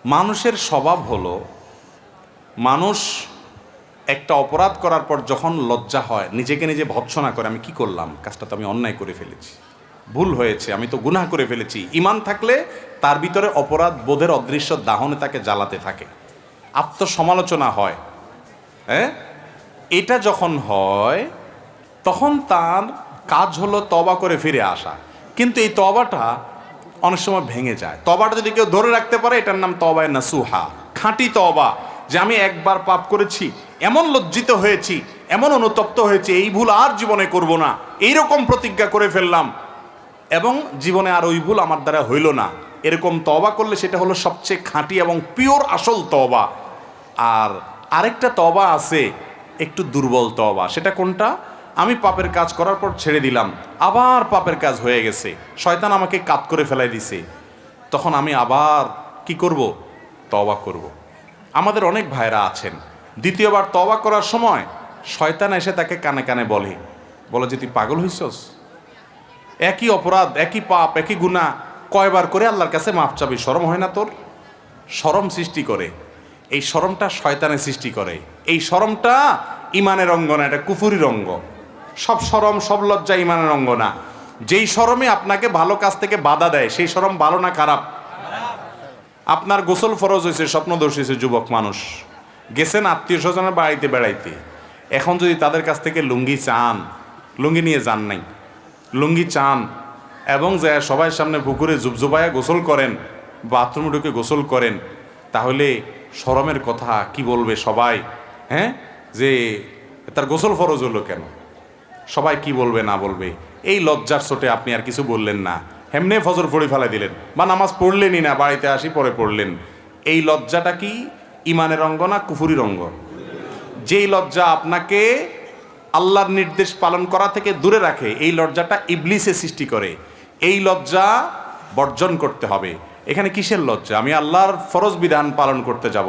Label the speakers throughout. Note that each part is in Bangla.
Speaker 1: মানুষের স্বভাব হলো, মানুষ একটা অপরাধ করার পর যখন লজ্জা হয়, নিজেকে নিজে ভৎসনা করে, আমি কি করলাম, কাজটা তো আমি অন্যায় করে ফেলেছি, ভুল হয়েছে, আমি তো গুনাহ করে ফেলেছি। ঈমান থাকলে তার ভিতরে অপরাধ বোধের অদৃশ্য দাহনে তাকে জ্বালাতে থাকে, আত্মসমালোচনা হয়। হ্যাঁ, এটা যখন হয় তখন তার কাজ হলো তওবা করে ফিরে আসা। কিন্তু এই তওবাটা অনেক সময় ভেঙে যায়। তওবাটা যদি কেউ ধরে রাখতে পারে, এটার নাম তওবায়ে নাসুহা, খাঁটি তওবা। যে আমি একবার পাপ করেছি, এমন লজ্জিত হয়েছি, এমন অনুতপ্ত হয়েছে, এই ভুল আর জীবনে করব না, এইরকম প্রতিজ্ঞা করে ফেললাম, এবং জীবনে আর ওই ভুল আমার দ্বারা হইল না, এরকম তওবা করলে সেটা হলো সবচেয়ে খাঁটি এবং পিওর আসল তওবা। আর আরেকটা তওবা আছে একটু দুর্বল তওবা। সেটা কোনটা? আমি পাপের কাজ করার পর ছেড়ে দিলাম, আবার পাপের কাজ হয়ে গেছে, শয়তান আমাকে কাত করে ফেলাই দিছে, তখন আমি আবার কি করব? তওবা করব। আমাদের অনেক ভাইরা আছেন, দ্বিতীয়বার তওবা করার সময় শয়তান এসে তাকে কানে কানে বলে যে তুই পাগল হইছস, একই অপরাধ, একই পাপ, একই গুনাহ কয়বার করে আল্লাহর কাছে মাফ চাবি, শরম হয় না তোর? শরম সৃষ্টি করে, এই শরমটা শয়তানে সৃষ্টি করে। এই শরমটা ইমানের অঙ্গ না, এটা কুফুরির অঙ্গ। সব শরম, সব লজ্জা ইমানের অঙ্গ না। যেই শরমে আপনাকে ভালো কাজ থেকে বাধা দেয়, সেই শরম ভালো না খারাপ? আপনার গোসল ফরজ হয়েছে, স্বপ্নদোষ হয়েছে, যুবক মানুষ গেছেন আত্মীয় স্বজনের বাড়িতে বেড়াইতে, এখন যদি তাদের কাছ থেকে লুঙ্গি চান, লুঙ্গি নিয়ে যান নাই, লুঙ্গি চান এবং যে সবাই সামনে পুকুরে জুবজুবায়া গোসল করেন, বাথরুমে ঢুকে গোসল করেন, তাহলে শরমের কথা কি বলবে সবাই? হ্যাঁ, যে তার গোসল ফরজ হলো কেন, সবাই কি বলবে না বলবে, এই লজ্জার চোটে আপনি আর কিছু বললেন না, হেমনে ফজর পড়ে ফেলা দিলেন, বা নামাজ পড়লেনই না, বাড়িতে আসি পরে পড়লেন। এই লজ্জাটা কি ইমানের অঙ্গ না কুফুরির অঙ্গ? যেই লজ্জা আপনাকে আল্লাহর নির্দেশ পালন করা থেকে দূরে রাখে, এই লজ্জাটা ইবলিসে সৃষ্টি করে। এই লজ্জা বর্জন করতে হবে। এখানে কিসের লজ্জা? আমি আল্লাহর ফরজ বিধান পালন করতে যাব,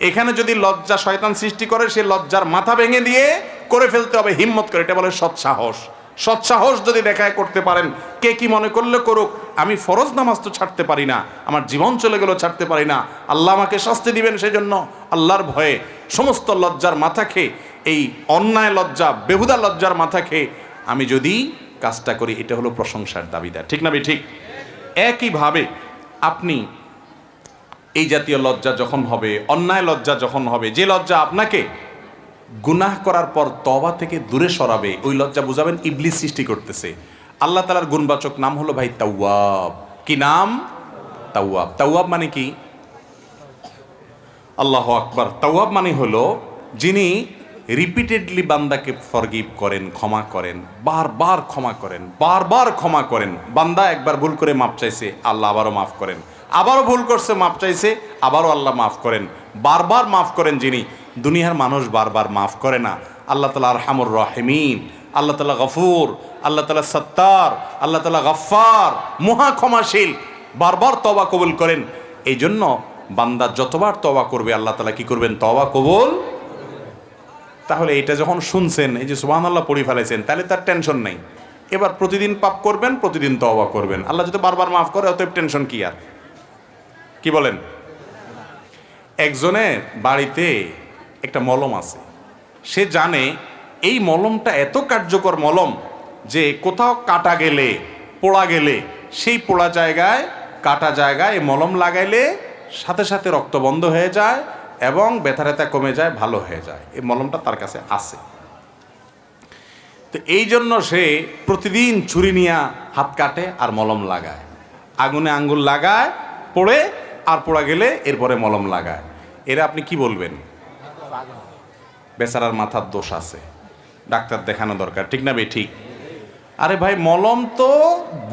Speaker 1: এখানে যদি লজ্জা শয়তান সৃষ্টি করে, সে লজ্জার মাথা ভেঙে দিয়ে করে ফেলতে হবে হিম্মত করে। এটা বলে সৎসাহস। সৎসাহস যদি দেখায় করতে পারেন, কে কি মনে করলে করুক, আমি ফরজ নামাজ তো ছাড়তে পারি না, আমার জীবন চলে গেলেও ছাড়তে পারি না, আল্লাহ আমাকে শাস্তি দিবেন, সেই জন্য আল্লাহর ভয়ে সমস্ত লজ্জার মাথা খেয়ে, এই অন্যায় লজ্জা, বেহুদা লজ্জার মাথা খেয়ে আমি যদি কাজটা করি, এটা হলো প্রশংসার দাবিদার। ঠিক না? ঠিক একইভাবে আপনি এই জাতীয় লজ্জা যখন হবে, অন্যায় লজ্জা যখন হবে, যে লজ্জা আপনাকে গুনাহ করার পর তওবা থেকে দূরে সরাবে, ওই লজ্জা বুঝাবেন ইবলিস সৃষ্টি করতেছে। আল্লাহ তাআলার গুণবাচক নাম হলো ভাই তাওয়াব। কি নাম? তাওয়াব। তাওয়াব মানে কি? আল্লাহু আকবার। তাওয়াব মানে হলো যিনি রিপিটেডলি বান্দাকে ফরগিভ করেন, ক্ষমা করেন, বারবার ক্ষমা করেন, বারবার ক্ষমা করেন। বান্দা একবার ভুল করে মাপ চাইছে, আল্লাহ আবারও মাফ করেন, আবারও ভুল করছে, মাপ চাইছে, আবারও আল্লাহ মাফ করেন, বারবার মাফ করেন যিনি। দুনিয়ার মানুষ বারবার মাফ করে না। আল্লাহ তাআলা আরহামুর রাহিমিন, আল্লাহ তাআলা গফুর, আল্লাহ তাআলা সত্তার, আল্লাহ তাআলা গফফার, মহা ক্ষমাশীল, বারবার তওবা কবুল করেন। এই জন্য বান্দা যতবার তওবা করবে, আল্লাহ তাআলা কি করবেন? তওবা কবুল। তাহলে এটা যখন শুনছেন, এই যে সুবহানাল্লাহ পড়ে ফেলেছেন, তাহলে তার টেনশন নেই। এবার প্রতিদিন পাপ করবেন, প্রতিদিন তওবা করবেন, আল্লাহ যদি বারবার মাফ করে, অতএব টেনশন কি আর? কি বলেন? একজনের বাড়িতে একটা মলম আছে, সে জানে এই মলমটা এত কার্যকর মলম যে কোথাও কাটা গেলে, পোড়া গেলে, সেই পোড়া জায়গায়, কাটা জায়গায় এই মলম লাগাইলে সাথে সাথে রক্ত বন্ধ হয়ে যায় এবং ব্যথা ট্যাথা কমে যায়, ভালো হয়ে যায়। এই মলমটা তার কাছে আছে। তো এই জন্য সে প্রতিদিন ছুরি নিয়ে হাত কাটে আর মলম লাগায়, আগুনে আঙ্গুল লাগায়, পোড়ে, আর পোড়া গেলে এরপরে মলম লাগায়। এরা আপনি কি বলবেন? বেচারার মাথার দোষ আছে, ডাক্তার দেখানো দরকার। ঠিক না? ঠিক। আরে ভাই, মলম তো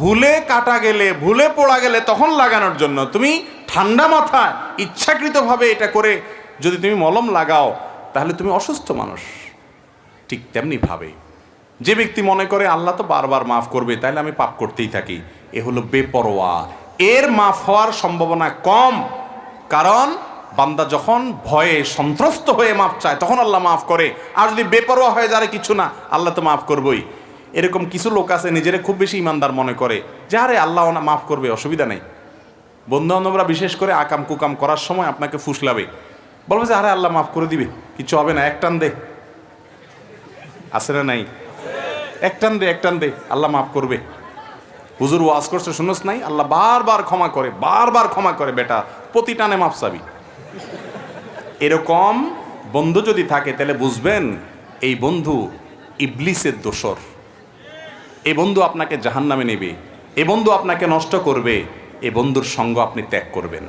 Speaker 1: ভুলে কাটা গেলে, ভুলে পোড়া গেলে তখন লাগানোর জন্য। তুমি ঠান্ডা মাথায় ইচ্ছাকৃতভাবে এটা করে যদি তুমি মলম লাগাও, তাহলে তুমি অসুস্থ মানুষ। ঠিক তেমনি ভাবে যে ব্যক্তি মনে করে আল্লাহ তো বারবার মাফ করবে, তাহলে আমি পাপ করতেই থাকি, এ হলো বেপরোয়া। এর মাফ হওয়ার সম্ভাবনা কম, কারণ বান্দা যখন ভয়ে সন্ত্রস্ত হয়ে মাফ চায়, তখন আল্লাহ মাফ করে। আর যদি বেপরোয়া হয়ে যায়, কিছু না, আল্লাহ তো মাফ করবই। এরকম কিছু লোক আছে নিজেরা খুব বেশি ইমানদার মনে করে, যে আরে আল্লাহ না মাফ করবে, অসুবিধা নেই। বন্ধু বান্ধবরা বিশেষ করে আকাম কুকাম করার সময় আপনাকে ফুসলাবে, বলবে যে আরে আল্লাহ মাফ করে দিবে, কিছু হবে না, এক টান দে, আছে না নাই, এক টান দে আল্লাহ মাফ করবে। হুজুর ওয়াজ করছে শুনোস নাই, আল্লাহ বারবার ক্ষমা করে বেটা, প্রতি টানে মাফ চাবি। এরকম বন্ধু যদি থাকে তাহলে বুঝবেন এই বন্ধু ইবলিসের দোসর। এই বন্ধু আপনাকে জাহান্নামে নেবে, এই বন্ধু আপনাকে নষ্ট করবে, এই বন্ধুর সঙ্গ আপনি ত্যাগ করবেন।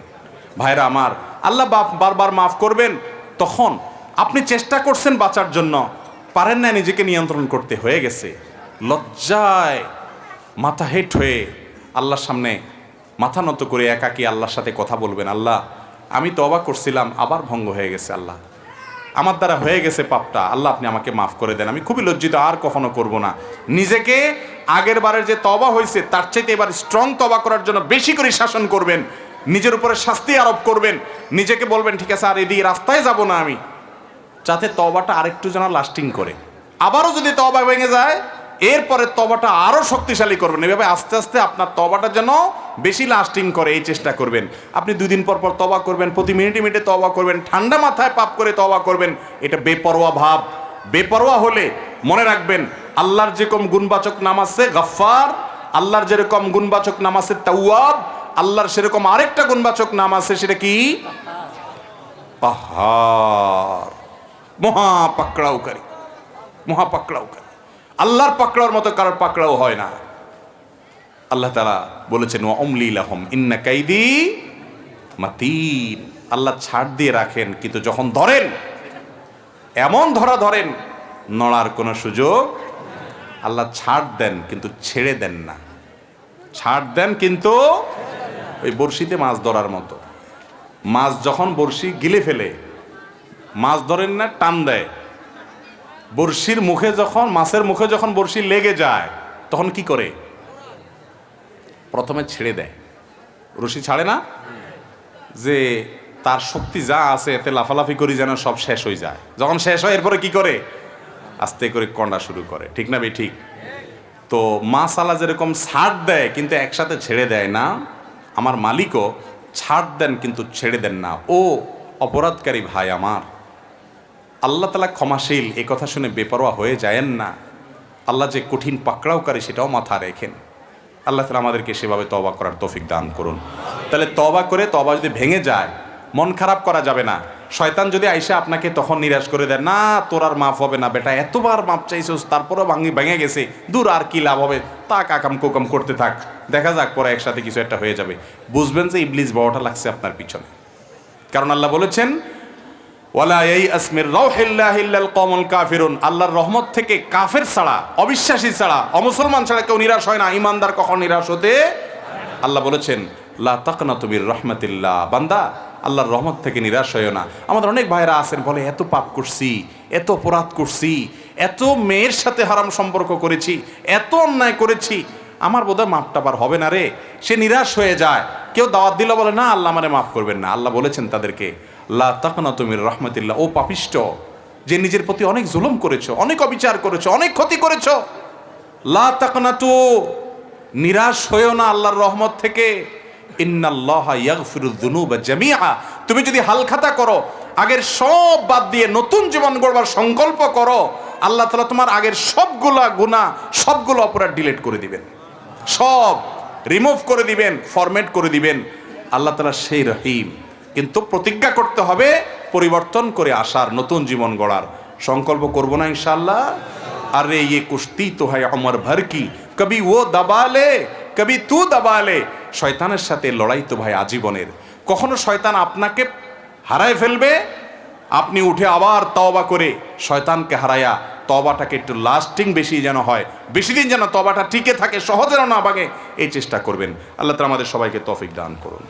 Speaker 1: ভাইরা আমার, আল্লাহ বারবার মাফ করবেন, তখন আপনি চেষ্টা করছেন বাঁচার জন্য, পারেন না, নিজেকে নিয়ন্ত্রণ করতে, হয়ে গেছে, লজ্জায় মাথা হেট হয়ে আল্লাহর সামনে মাথা নত করে একাকী আল্লাহর সাথে কথা বলবেন, আল্লাহ আমি তওবা করছিলাম, আবার ভঙ্গ হয়ে গেছে, আল্লাহ আমার দ্বারা হয়ে গেছে পাপটা, আল্লাহ আপনি আমাকে মাফ করে দেন, আমি খুবই লজ্জিত, আর কখনো করব না। নিজেকে আগের বারের যে তওবা হয়েছে তার চাইতে এবার স্ট্রং তওবা করার জন্য বেশি করে শাসন করবেন, নিজের উপরে শাস্তি আরোপ করবেন, নিজেকে বলবেন ঠিক আছে আর এদিকে রাস্তায় যাব না আমি, যাতে তওবাটা আরেকটু যেন লাস্টিং করে। আবারও যদি তওবা ভেঙে যায়, এরপরে তওবাটা আরও শক্তিশালী করবেন। এভাবে আস্তে আস্তে আপনার তওবাটা যেন বেশি লাস্টিং করে এই চেষ্টা করবেন। আপনি 2 দিন পর পর তওবা করবেন, প্রতি মিনিটে মিনিটে তওবা করবেন, ঠান্ডা মাথায় পাপ করে তওবা করবেন। এটা বেপরোয়া ভাব। বেপরোয়া হলে মনে রাখবেন আল্লাহর যেরকম গুণবাচক নাম আছে গফফার, আল্লাহর যেরকম গুণবাচক নাম আছে তাওয়াব, আল্লাহর সেরকম আরেকটা গুণবাচক নাম আছে, সেটা কি? কাহ্হার, মহাপাকড়াওকারী। আল্লাহর পাকড়াওর মতো কারোর পাকড়াও হয় না। আল্লাহ তাআলা বলেছেন ওয়া উমলি লাহুম ইন্না কাইদি মাতিন। আল্লাহ ছাড় দিয়ে রাখেন, কিন্তু যখন ধরেন এমন ধরেন নড়ার কোনো সুযোগ। আল্লাহ ছাড় দেন কিন্তু ছেড়ে দেন না, ছাড় দেন কিন্তু ওই বড়শিতে মাছ ধরার মতো। মাছ যখন বড়শি গিলে ফেলে, মাছ ধরেন না, টান দেয়, বড়শির মুখে যখন, মাছের মুখে যখন বড়শি লেগে যায় তখন কি করে? প্রথমে ছেড়ে দেয়, রশি ছাড়ে না, যে তার শক্তি যা আছে এতে লাফালাফি করি যেন সব শেষ হয়ে যায়। যখন শেষ হয় এরপরে কি করে? আস্তে করে কন্ডা শুরু করে, ঠিক না বে ঠিক? তো মাছ আলা যেরকম ছাড় দেয় কিন্তু একসাথে ছেড়ে দেয় না, আমার মালিকও ছাড় দেন কিন্তু ছেড়ে দেন না। ও অপরাধকারী ভাই আমার, আল্লাহ তাআলা ক্ষমাশীল, এ কথা শুনে বেপরোয়া হয়ে যায়েন না। আল্লাহ যে কঠিন পাকড়াওকারী সেটাও মাথা রেখেন। আল্লাহ তাআলা আমাদেরকে সেভাবে তওবা করার তৌফিক দান করুন। তাহলে তওবা করে, তওবা যদি ভেঙে যায়, মন খারাপ করা যাবে না। শয়তান যদি আইসা আপনাকে তখন নিরাশ করে দেয়, না তোর আর মাফ হবে না বেটা, এতবার মাপ চাইছিস তারপরও ভেঙে গেছে, দূর আর কি লাভ হবে, তা কাকাম কোকাম করতে থাক, দেখা যাক পরে একসাথে কিছু একটা হয়ে যাবে। বুঝবেন যে ইবলিস বড়টা লাগছে আপনার পিছনে। কারণ আল্লাহ বলেছেন ওয়ালা ইয়াইআস মির রাউহিল্লাহি ইল্লাল কওমুল কাফিরুন, আল্লাহর রহমত থেকে কাফের ছাড়া, অবিশ্বাসী ছাড়া, অমুসলমান ছাড়া কেউ নিরাশ হয় না। ঈমানদার কখন নিরাশ হতে? আল্লাহ বলেছেন লা তাকনাতু মির রাহমাতিল্লাহ, বান্দা আল্লাহর রহমত থেকে নিরাশ হয়ো না। আমাদের অনেক ভাইরা আছেন বলে এত পাপ করছি, এত অপরাধ করছি, এত মেয়ের সাথে হারাম সম্পর্ক করেছি, এত অন্যায় করেছি, আমার বোধহয় মাফটা বার হবে না রে। সে নিরাশ হয়ে যায়। কেউ দাওয়াত দিল বলে না আল্লাহ আমারে মাফ করবেন না। আল্লাহ বলেছেন তাদেরকে লা তাকনাতু মির রাহমাতিল্লাহ, ও পাপিষ্ঠ, যে নিজের প্রতি অনেক জুলুম করেছো, অনেক অবিচার করেছো, অনেক ক্ষতি করেছো, লা তাকনাতু, নিরাশ হয়েও না আল্লাহর রহমত থেকে। ইন্নাল্লাহা ইয়াগফিরুয যুনুবা জামিআ, তুমি যদি হালখাতা করো, আগের সব বাদ দিয়ে নতুন জীবন গড়বার সংকল্প করো, আল্লাহ তাআলা তোমার আগের সবগুলা গুনাহ, সবগুলো অপরাধ ডিলিট করে দিবেন, সব রিমুভ করে দিবেন, ফরম্যাট করে দিবেন। আল্লাহ তাআলা সেই রহিম। কিন্তু প্রতিজ্ঞা করতে হবে পরিবর্তন করে আসার, নতুন জীবন গড়ার সংকল্প করব না ইনশাআল্লাহ। আরে ये कुश्ती तो है उम्र भर की, कभी वो दबा ले कभी तू दबा ले। শয়তানের সাথে লড়াই তো ভাই আজীবনের। কখনো শয়তান আপনাকে হারায় ফেলবে, আপনি উঠে আবার তওবা করে শয়তানকে হারায়া তওবাটাকে একটু লাস্টিং বেশি যেন হয়, বেশি দিন যেন তওবাটা টিকে থাকে, সহজে না ভাঙে, এই চেষ্টা করবেন। আল্লাহ তাআলা আমাদের সবাইকে তৌফিক দান করুন।